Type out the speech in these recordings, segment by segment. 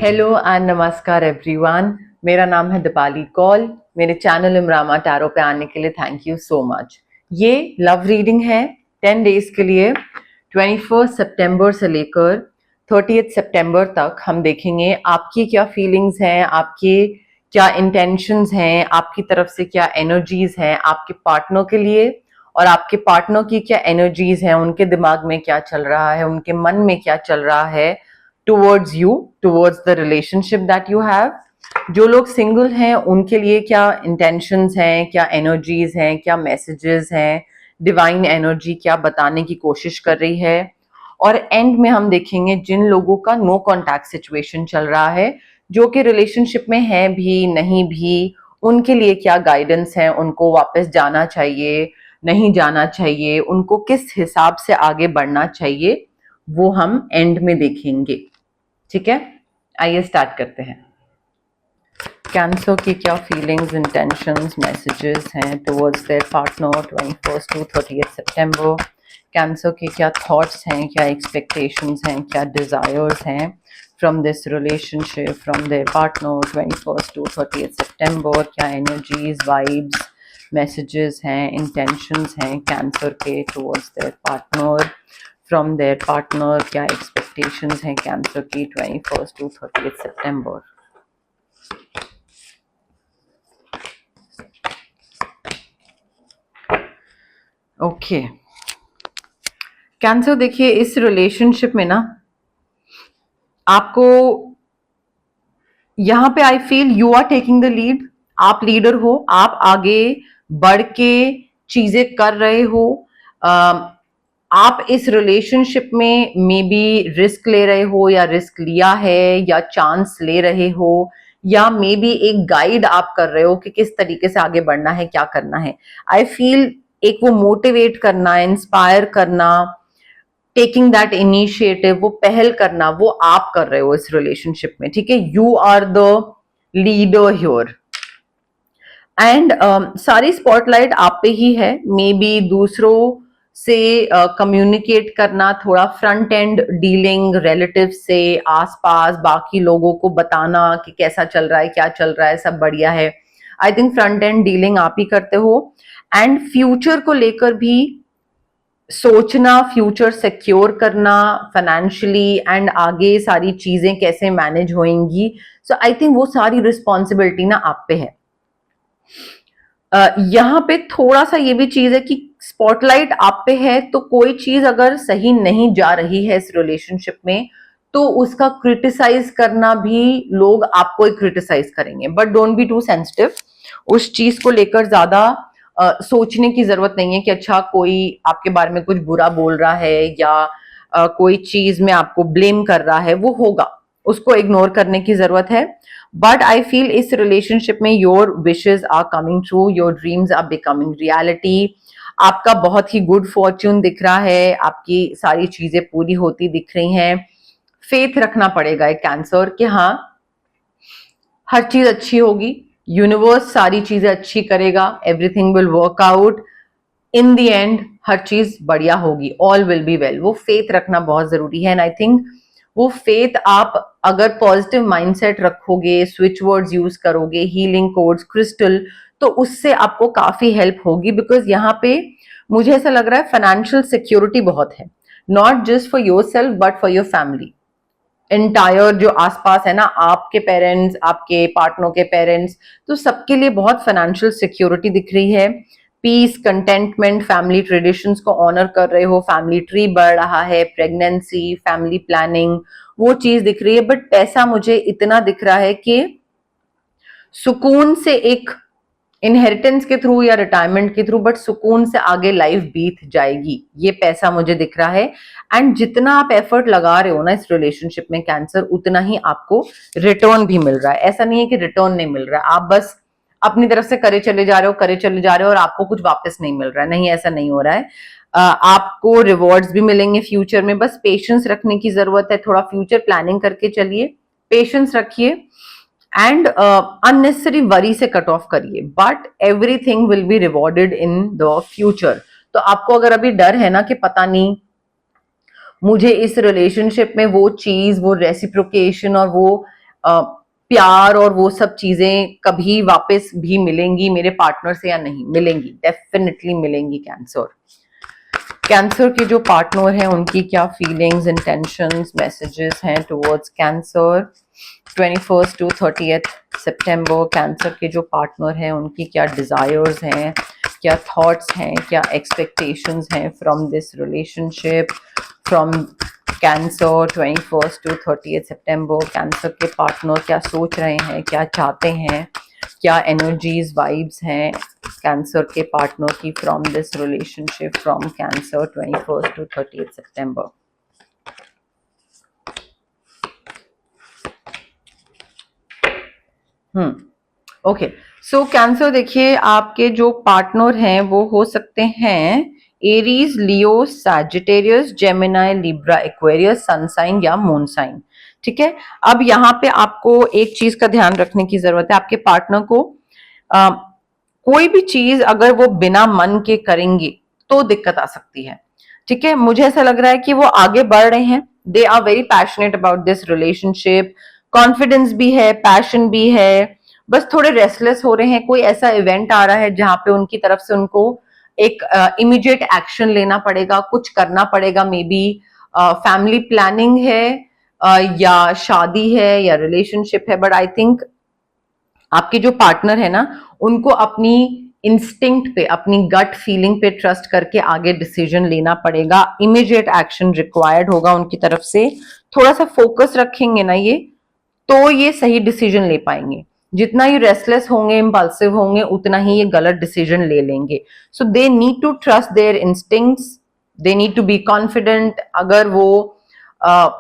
Hello and नमस्कार everyone. मेरा नाम है दीपाली कौल। मेरे चैनल इमरामा टैरो पे आने के लिए थैंक यू सो मच। ये लव रीडिंग है 10 डेज के लिए, 21 सितंबर से लेकर 30 सितंबर तक। हम देखेंगे आपकी क्या फीलिंग्स हैं, आपके क्या इंटेंशंस हैं, आपकी तरफ से क्या एनर्जीज हैं आपके पार्टनर के लिए, और आपके पार्टनर की क्या एनर्जीज हैं, उनके दिमाग में क्या चल रहा है, उनके मन में क्या चल रहा है towards you, towards the relationship that you have। जो लोग सिंगल हैं उनके लिए क्या इंटेंशंस हैं, क्या एनर्जीज हैं, क्या मैसेजेस हैं, डिवाइन एनर्जी क्या बताने की कोशिश कर रही है। और एंड में हम देखेंगे जिन लोगों का नो कॉन्टैक्ट सिचुएशन चल रहा है, जो कि रिलेशनशिप में है भी नहीं भी, उनके लिए क्या गाइडेंस है, उनको वापस जाना चाहिए नहीं जाना चाहिए, उनको किस हिसाब से आगे बढ़ना चाहिए, वो हम एंड में देखेंगे। ठीक है, आइए स्टार्ट करते हैं। कैंसर की क्या फीलिंग्स, इंटेंशंस, मैसेजेस हैं टुवर्ड्स देयर पार्टनर 21 टू 30 सितंबर। कैंसर के क्या थॉट्स हैं, क्या एक्सपेक्टेशंस हैं, क्या डिजायर्स हैं from this relationship, from their partner 21 to 30 सितंबर। क्या एनर्जीज, वाइब्स, मैसेजेस हैं, इंटेंशंस हैं कैंसर के towards their partner, from their partner क्या एक्सपेक्टेशंस हैं कैंसर की 21 टू 30 सितंबर। ओके कैंसर, देखिए इस रिलेशनशिप में ना आपको यहां पे I feel you are taking the lead. आप लीडर हो, आप आगे बढ़ के चीजें कर रहे हो। आप इस रिलेशनशिप में मे बी रिस्क ले रहे हो, या रिस्क लिया है, या चांस ले रहे हो, या मे बी एक गाइड आप कर रहे हो कि किस तरीके से आगे बढ़ना है, क्या करना है। आई फील एक वो मोटिवेट करना, इंस्पायर करना, टेकिंग दैट इनिशिएटिव, वो पहल करना, वो आप कर रहे हो इस रिलेशनशिप में। ठीक है, you are the leader here and सारी स्पॉटलाइट आप पे ही है। मे बी दूसरों से कम्युनिकेट करना, थोड़ा फ्रंट एंड डीलिंग रिलेटिव से, आसपास बाकी लोगों को बताना कि कैसा चल रहा है, क्या चल रहा है, सब बढ़िया है। I think front end dealing आप ही करते हो। एंड फ्यूचर को लेकर भी सोचना, फ्यूचर सिक्योर करना फाइनेंशियली, एंड आगे सारी चीजें कैसे मैनेज होंगी। सो आई थिंक वो सारी रिस्पॉन्सिबिलिटी ना आप पे है। यहाँ पे थोड़ा सा ये भी चीज है कि स्पॉटलाइट आप पे है, तो कोई चीज अगर सही नहीं जा रही है इस रिलेशनशिप में, तो उसका क्रिटिसाइज करना भी, लोग आपको ही क्रिटिसाइज करेंगे, but don't be too sensitive. उस चीज को लेकर ज्यादा सोचने की जरूरत नहीं है कि अच्छा कोई आपके बारे में कुछ बुरा बोल रहा है, या कोई चीज में आपको ब्लेम कर रहा है, वो होगा, उसको इग्नोर करने की जरूरत है। बट आई फील इस रिलेशनशिप में your wishes are coming true, your dreams are becoming reality. आपका बहुत ही गुड फॉर्च्यून दिख रहा है, आपकी सारी चीजें पूरी होती दिख रही हैं। फेथ रखना पड़ेगा एक कैंसर कि हाँ हर चीज अच्छी होगी, यूनिवर्स सारी चीजें अच्छी करेगा, everything will work out in the end, हर चीज बढ़िया होगी, ऑल विल बी वेल। वो फेथ रखना बहुत जरूरी है। एंड आई थिंक वो फेथ आप अगर पॉजिटिव माइंडसेट रखोगे, स्विच वर्ड्स यूज करोगे, हीलिंग कोड्स, क्रिस्टल, तो उससे आपको काफी हेल्प होगी। बिकॉज यहाँ पे मुझे ऐसा लग रहा है फाइनेंशियल सिक्योरिटी बहुत है, not just for your self but for your family entire, जो आसपास है ना, आपके पेरेंट्स, आपके पार्टनर के पेरेंट्स, तो सबके लिए बहुत फाइनेंशियल सिक्योरिटी दिख रही है। पीस, कंटेंटमेंट, फैमिली ट्रेडिशंस को ऑनर कर रहे हो, फैमिली ट्री बढ़ रहा है, प्रेगनेंसी, फैमिली प्लानिंग, वो चीज दिख रही है। बट पैसा मुझे इतना दिख रहा है कि सुकून से, एक इनहेरिटेंस के थ्रू या रिटायरमेंट के थ्रू, बट सुकून से आगे लाइफ बीत जाएगी, ये पैसा मुझे दिख रहा है। एंड जितना आप एफर्ट लगा रहे हो ना इस रिलेशनशिप में कैंसर, उतना ही आपको रिटर्न भी मिल रहा है। ऐसा नहीं है कि रिटर्न नहीं मिल रहा है, आप बस अपनी तरफ से करे चले जा रहे हो, करे चले जा रहे हो, और आपको कुछ वापस नहीं मिल रहा है। नहीं, ऐसा नहीं हो रहा है। आपको रिवॉर्ड्स भी मिलेंगे फ्यूचर में, बस पेशेंस रखने की जरूरत है। थोड़ा फ्यूचर प्लानिंग करके चलिए, पेशेंस रखिए, एंड अननेसेसरी वरी से कट ऑफ करिए, but everything will be rewarded in the future. तो आपको अगर अभी डर है ना कि पता नहीं मुझे इस रिलेशनशिप में वो चीज, वो रेसिप्रोकेशन और वो प्यार और वो सब चीजें कभी वापस भी मिलेंगी मेरे पार्टनर से या नहीं मिलेंगी, डेफिनेटली मिलेंगी। कैंसर के जो पार्टनर हैं उनकी क्या फीलिंग्स, इंटेंशंस, मैसेजेस हैं टुवर्ड्स कैंसर 21 to 30 सितंबर। कैंसर के जो पार्टनर हैं उनकी क्या डिजायर्स हैं, क्या थॉट्स हैं, क्या एक्सपेक्टेशंस हैं from this relationship, from Cancer 21 to 30 सितंबर। कैंसर के पार्टनर क्या सोच रहे हैं, क्या चाहते हैं, क्या एनर्जीज वाइब्स हैं कैंसर के पार्टनर की from this relationship, from Cancer 21 to 30 सितंबर। ओके, सो कैंसर देखिए आपके जो पार्टनर हैं वो हो सकते हैं Aries, Leo, Sagittarius, Gemini, Libra, Aquarius, sun sign या मून साइन। ठीक है, अब यहाँ पे आपको एक चीज का ध्यान रखने की जरूरत है, आपके पार्टनर को कोई भी चीज अगर वो बिना मन के करेंगे तो दिक्कत आ सकती है। ठीक है, मुझे ऐसा लग रहा है कि वो आगे बढ़ रहे हैं, they are very passionate about this relationship, confidence भी है, पैशन भी है, बस थोड़े रेस्टलेस हो रहे हैं। कोई ऐसा इवेंट आ रहा है जहां पे उनकी तरफ से उनको एक इमीडिएट एक्शन लेना पड़ेगा, कुछ करना पड़ेगा, मे बी फैमिली प्लानिंग है या शादी है या रिलेशनशिप है। बट आई थिंक आपके जो पार्टनर है ना उनको अपनी इंस्टिंक्ट पे, अपनी गट फीलिंग पे ट्रस्ट करके आगे डिसीजन लेना पड़ेगा, इमीडिएट एक्शन रिक्वायर्ड होगा उनकी तरफ से। थोड़ा सा फोकस रखेंगे ना ये तो ये सही डिसीजन ले पाएंगे। जितना ये रेस्टलेस होंगे, इंपल्सिव होंगे, उतना ही ये गलत डिसीजन ले लेंगे। So they need to trust their instincts, they need to be confident. अगर वो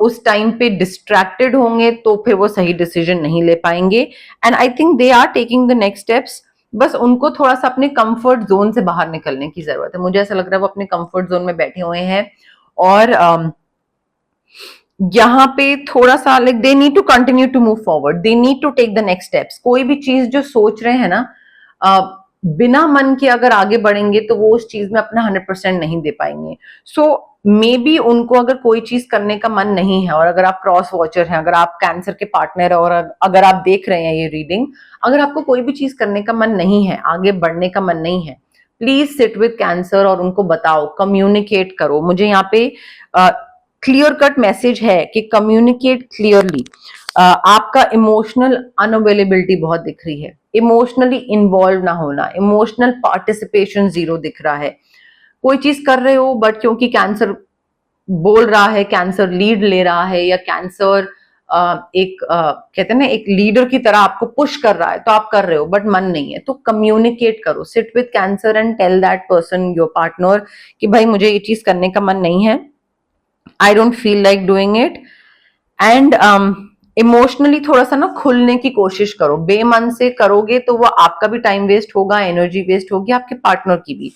उस टाइम पे डिस्ट्रैक्टेड होंगे तो फिर वो सही डिसीजन नहीं ले पाएंगे। And I think they are taking the next steps, बस उनको थोड़ा सा अपने कंफर्ट जोन से बाहर निकलने की जरूरत है। मुझे ऐसा लग रहा है वो अपने कंफर्ट जोन में बैठे हुए हैं और यहाँ पे थोड़ा सा like they need to continue to move forward, they need to take the next steps. कोई भी चीज जो सोच रहे हैं ना बिना मन के अगर आगे बढ़ेंगे तो वो उस चीज में अपना 100% नहीं दे पाएंगे। सो मे बी उनको अगर कोई चीज करने का मन नहीं है, और अगर आप क्रॉस वॉचर हैं, अगर आप कैंसर के पार्टनर और अगर आप देख रहे हैं ये रीडिंग, अगर आपको कोई भी चीज करने का मन नहीं है, आगे बढ़ने का मन नहीं है, प्लीज सिट विद कैंसर और उनको बताओ, कम्युनिकेट करो। मुझे यहाँ पे क्लियर कट मैसेज है कि कम्युनिकेट क्लियरली। आपका इमोशनल अनअवेलेबिलिटी बहुत दिख रही है, इमोशनली इन्वॉल्व ना होना, इमोशनल पार्टिसिपेशन जीरो दिख रहा है। कोई चीज कर रहे हो बट क्योंकि कैंसर बोल रहा है, कैंसर लीड ले रहा है, या कैंसर कहते हैं ना एक लीडर की तरह आपको पुश कर रहा है तो आप कर रहे हो बट मन नहीं है, तो कम्युनिकेट करो, sit with cancer and tell that person, your partner, कि भाई मुझे ये चीज करने का मन नहीं है, I don't feel like doing it. And emotionally थोड़ा सा ना खुलने की कोशिश करो। बेमन से करोगे तो वो आपका भी टाइम वेस्ट होगा, एनर्जी वेस्ट होगी, आपके पार्टनर की भी।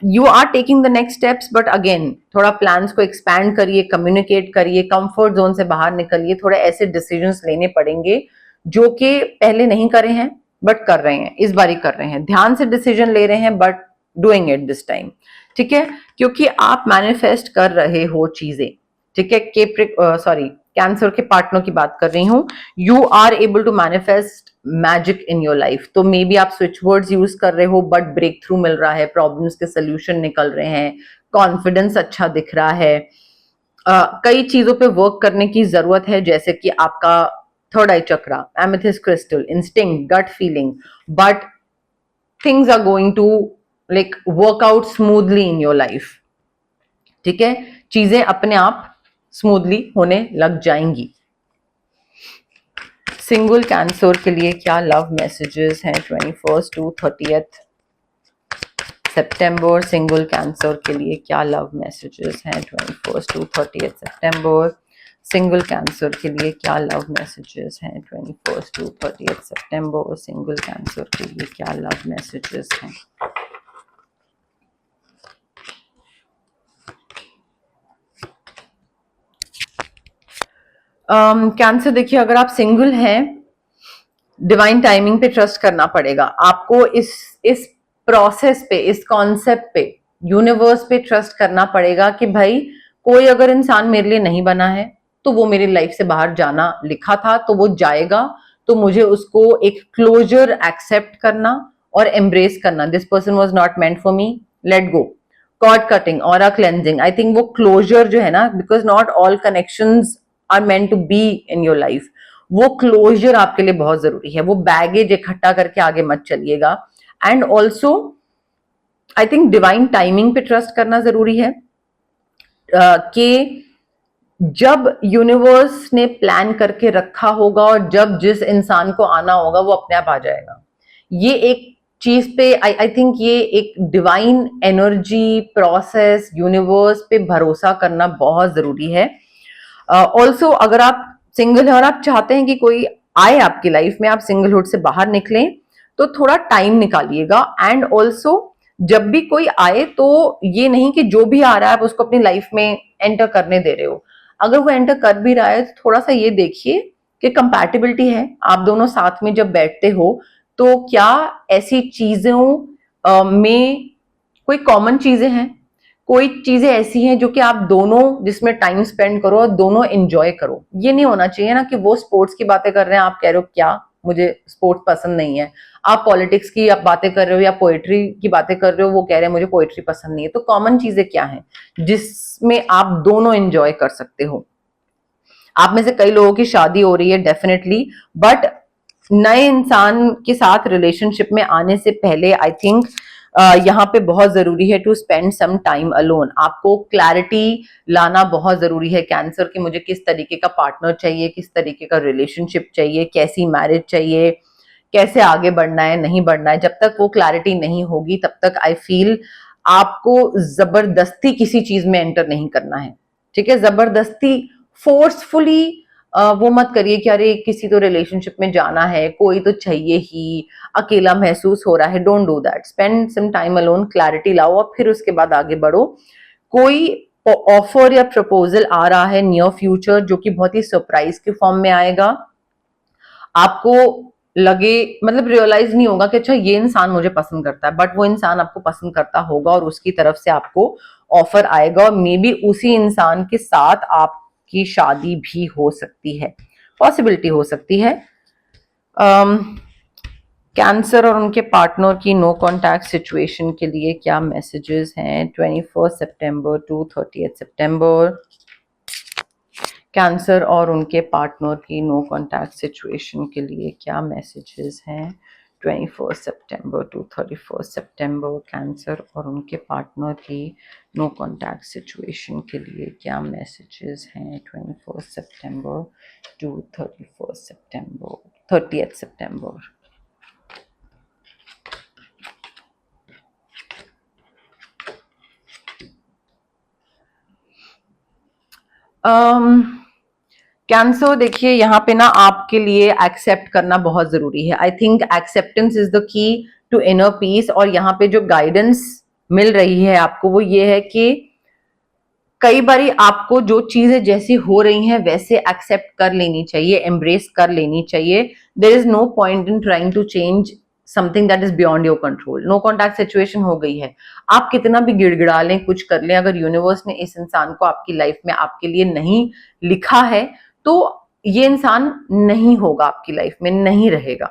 You are taking the next steps but again थोड़ा प्लान्स को एक्सपैंड करिए, कम्युनिकेट करिए, कंफर्ट जोन से बाहर निकलिए। थोड़े ऐसे डिसीजंस लेने पड़ेंगे जो कि पहले नहीं करे हैं बट कर रहे हैं, इस बार ही कर रहे हैं, ध्यान से डिसीजन ले रहे हैं but doing it this time. ठीक है, क्योंकि आप मैनिफेस्ट कर रहे हो चीजें। ठीक है, कैंसर के पार्टनर की बात कर रही हूं। You are able to manifest magic in your life. तो मे बी आप स्विच वर्ड्स यूज कर रहे हो बट ब्रेक थ्रू मिल रहा है, प्रॉब्लम्स के सोल्यूशन निकल रहे हैं, कॉन्फिडेंस अच्छा दिख रहा है। कई चीजों पे वर्क करने की जरूरत है, जैसे कि आपका third eye chakra, amethyst crystal, instinct, gut feeling, but things are going to like work out smoothly in your life. ठीक है, चीजें अपने आप स्मूथली होने लग जाएंगी। सिंगल कैंसर के लिए क्या लव मैसेजेस हैं 21 to 30 सितंबर? सिंगल कैंसर के लिए क्या लव मैसेजेस हैं 21 to 30 सितंबर? सिंगल कैंसर के लिए क्या लव मैसेजेस हैं 21 to 30 सितंबर? सिंगल कैंसर के लिए क्या लव मैसेजेस हैं? कैंसर देखिए, अगर आप सिंगल हैं, डिवाइन टाइमिंग पे ट्रस्ट करना पड़ेगा आपको। इस प्रोसेस पे, इस कॉन्सेप्ट पे, यूनिवर्स पे ट्रस्ट करना पड़ेगा कि भाई कोई अगर इंसान मेरे लिए नहीं बना है तो वो मेरी लाइफ से बाहर जाना लिखा था, तो वो जाएगा, तो मुझे उसको एक क्लोजर एक्सेप्ट करना और एम्ब्रेस करना, this person was not meant for me, let go. Cord cutting, aura cleansing, I think वो क्लोजर जो है ना, because not all connections are meant to be in your life, वो क्लोजर आपके लिए बहुत जरूरी है। वो बैगेज इकट्ठा करके आगे मत चलिएगा। And also I think divine timing पे ट्रस्ट करना जरूरी है, कि जब यूनिवर्स ने प्लान करके रखा होगा और जब जिस इंसान को आना होगा वो अपने आप आ जाएगा। ये एक चीज पे आई थिंक ये एक डिवाइन एनर्जी, प्रोसेस, यूनिवर्स पे भरोसा करना बहुत जरूरी है। ऑल्सो अगर आप सिंगल हैं और आप चाहते हैं कि कोई आए आपकी लाइफ में, आप सिंगलहुड से बाहर निकलें, तो थोड़ा टाइम निकालिएगा। एंड ऑल्सो जब भी कोई आए तो ये नहीं कि जो भी आ रहा है आप उसको अपनी लाइफ में एंटर करने दे रहे हो। अगर वो एंटर कर भी रहा है तो थोड़ा सा ये देखिए कि कंपैटिबिलिटी है, आप दोनों साथ में जब बैठते हो तो क्या ऐसी चीजों में कोई कॉमन चीजें हैं, कोई चीजें ऐसी हैं जो कि आप दोनों जिसमें टाइम स्पेंड करो और दोनों एंजॉय करो। ये नहीं होना चाहिए ना कि वो स्पोर्ट्स की बातें कर रहे हैं, आप कह रहे हो क्या मुझे स्पोर्ट्स पसंद नहीं है, आप पॉलिटिक्स की आप बातें कर रहे हो या पोएट्री की बातें कर रहे हो, वो कह रहे हैं मुझे पोएट्री पसंद नहीं है। तो कॉमन चीजें क्या हैं जिसमें आप दोनों एंजॉय कर सकते हो। आप में से कई लोगों की शादी हो रही है डेफिनेटली, बट नए इंसान के साथ रिलेशनशिप में आने से पहले आई थिंक यहाँ पे बहुत जरूरी है to spend some time alone. आपको क्लैरिटी लाना बहुत जरूरी है कैंसर कि मुझे किस तरीके का पार्टनर चाहिए, किस तरीके का रिलेशनशिप चाहिए, कैसी मैरिज चाहिए, कैसे आगे बढ़ना है, नहीं बढ़ना है। जब तक वो क्लैरिटी नहीं होगी तब तक आई फील आपको जबरदस्ती किसी चीज में एंटर नहीं करना है। ठीक है, जबरदस्ती फोर्सफुली वो मत करिए कि अरे किसी तो रिलेशनशिप में जाना है, कोई तो चाहिए ही, अकेला महसूस हो रहा है। Don't do that, spend some time alone, clarity लाओ और फिर उसके बाद आगे बढ़ो। कोई ऑफर या प्रपोजल आ रहा है नियर फ्यूचर जो कि बहुत ही सरप्राइज के फॉर्म में आएगा। आपको लगे, मतलब रियलाइज नहीं होगा कि अच्छा ये इंसान मुझे पसंद करता है, बट वो इंसान आपको पसंद करता होगा और उसकी तरफ से आपको ऑफर आएगा और मे बी उसी इंसान के साथ आपकी शादी भी हो सकती है, पॉसिबिलिटी हो सकती है। कैंसर और उनके पार्टनर की नो कॉन्टैक्ट सिचुएशन के लिए क्या मैसेजेस हैं 21 सितंबर टू 30 सितंबर। कैंसर और उनके पार्टनर की नो कॉन्टैक्ट सिचुएशन के लिए क्या मैसेजेस हैं 21 सितंबर टू 31 सितंबर। कैंसर और उनके पार्टनर की नो कॉन्टैक्ट सिचुएशन के लिए क्या मैसेजेस हैं 21 सितंबर टू 31 सितंबर 30 सितंबर। कैंसर देखिए यहाँ पे ना आपके लिए एक्सेप्ट करना बहुत जरूरी है। I think acceptance is the key to inner peace. और यहाँ पे जो गाइडेंस मिल रही है आपको वो ये है कि कई बारी आपको जो चीजें जैसी हो रही हैं वैसे एक्सेप्ट कर लेनी चाहिए, एम्ब्रेस कर लेनी चाहिए। There is no point in trying to change something that is beyond your control. No contact situation हो गई है, आप कितना भी गिड़गिड़ा लें, कुछ कर लें, अगर यूनिवर्स ने इस इंसान को आपकी लाइफ में आपके लिए नहीं लिखा है तो ये इंसान नहीं होगा आपकी लाइफ में, नहीं रहेगा।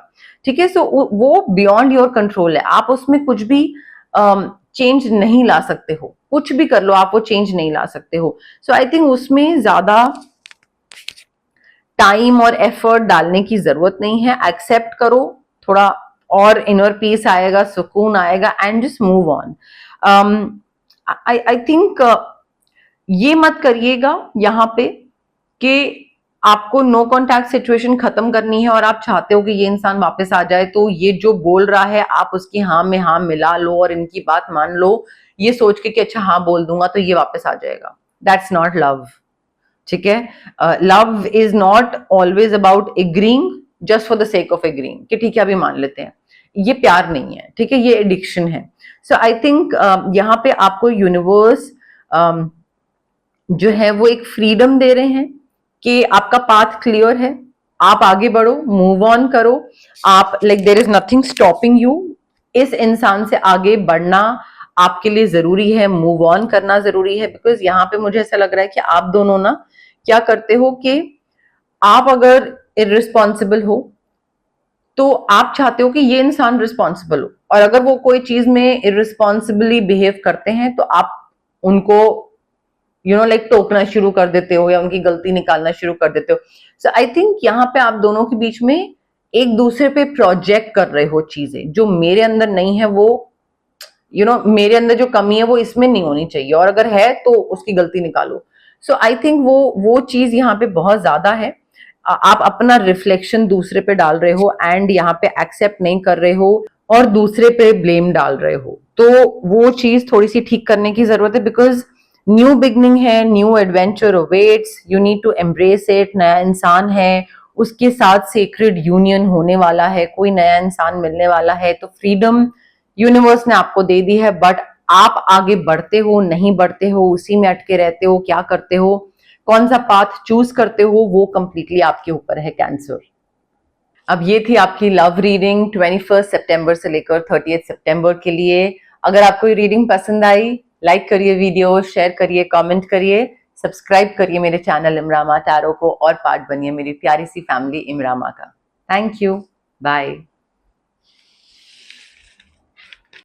ठीक है, सो वो बियॉन्ड योर कंट्रोल है, आप उसमें कुछ भी चेंज नहीं ला सकते हो, कुछ भी कर लो आप वो चेंज नहीं ला सकते हो। सो आई थिंक उसमें ज्यादा टाइम और एफर्ट डालने की जरूरत नहीं है। एक्सेप्ट करो, थोड़ा और इनर पीस आएगा, सुकून आएगा and just move on. I think ये मत करिएगा यहाँ पे कि आपको नो कॉन्टैक्ट सिचुएशन खत्म करनी है और आप चाहते हो कि ये इंसान वापस आ जाए, तो ये जो बोल रहा है आप उसकी हाँ में हाँ मिला लो और इनकी बात मान लो, ये सोच के कि अच्छा हाँ बोल दूंगा तो ये वापस आ जाएगा। That's not love. ठीक है, love is not always about agreeing just for the sake of agreeing कि ठीक है अभी मान लेते हैं, ये प्यार नहीं है। ठीक है, ये एडिक्शन है। सो आई थिंक यहाँ पे आपको यूनिवर्स जो है वो एक फ्रीडम दे रहे हैं कि आपका पाथ क्लियर है, आप आगे बढ़ो, मूव ऑन करो। आप like there is nothing stopping you. इस इंसान से आगे बढ़ना आपके लिए जरूरी है, मूव ऑन करना जरूरी है। बिकॉज यहाँ पे मुझे ऐसा लग रहा है कि आप दोनों ना क्या करते हो कि आप अगर इररिस्पॉन्सिबल हो तो आप चाहते हो कि ये इंसान रिस्पॉन्सिबल हो, और अगर वो कोई चीज में इररिस्पॉन्सिबली बिहेव करते हैं तो आप उनको लाइक टोकना शुरू कर देते हो या उनकी गलती निकालना शुरू कर देते हो। सो आई थिंक यहाँ पे आप दोनों के बीच में एक दूसरे पे प्रोजेक्ट कर रहे हो चीजें जो मेरे अंदर नहीं है, वो मेरे अंदर जो कमी है वो इसमें नहीं होनी चाहिए, और अगर है तो उसकी गलती निकालो। सो आई थिंक वो चीज यहाँ पे बहुत ज्यादा है। आप अपना रिफ्लेक्शन दूसरे पे डाल रहे हो एंड यहाँ पे एक्सेप्ट नहीं कर रहे हो और दूसरे पे ब्लेम डाल रहे हो, तो वो चीज थोड़ी सी ठीक करने की जरूरत है। बिकॉज न्यू बिगनिंग है, new adventure awaits, you need to embrace it. नया इंसान है, उसके साथ सेक्रेड यूनियन होने वाला है, कोई नया इंसान मिलने वाला है, तो फ्रीडम यूनिवर्स ने आपको दे दी है। बट आप आगे बढ़ते हो, नहीं बढ़ते हो, उसी में अटके रहते हो, क्या करते हो, कौन सा पाथ चूज करते हो, वो कंप्लीटली आपके ऊपर है कैंसर। अब ये थी आपकी लव रीडिंग 21 सितंबर से लेकर 30 सितंबर के लिए। अगर आपको ये रीडिंग पसंद आई, लाइक करिए वीडियो, शेयर करिए, कमेंट करिए, सब्सक्राइब करिए मेरे चैनल इमरामा टैरो को और पार्ट बनिए मेरी प्यारी सी फैमिली इमरामा का। Thank you, bye.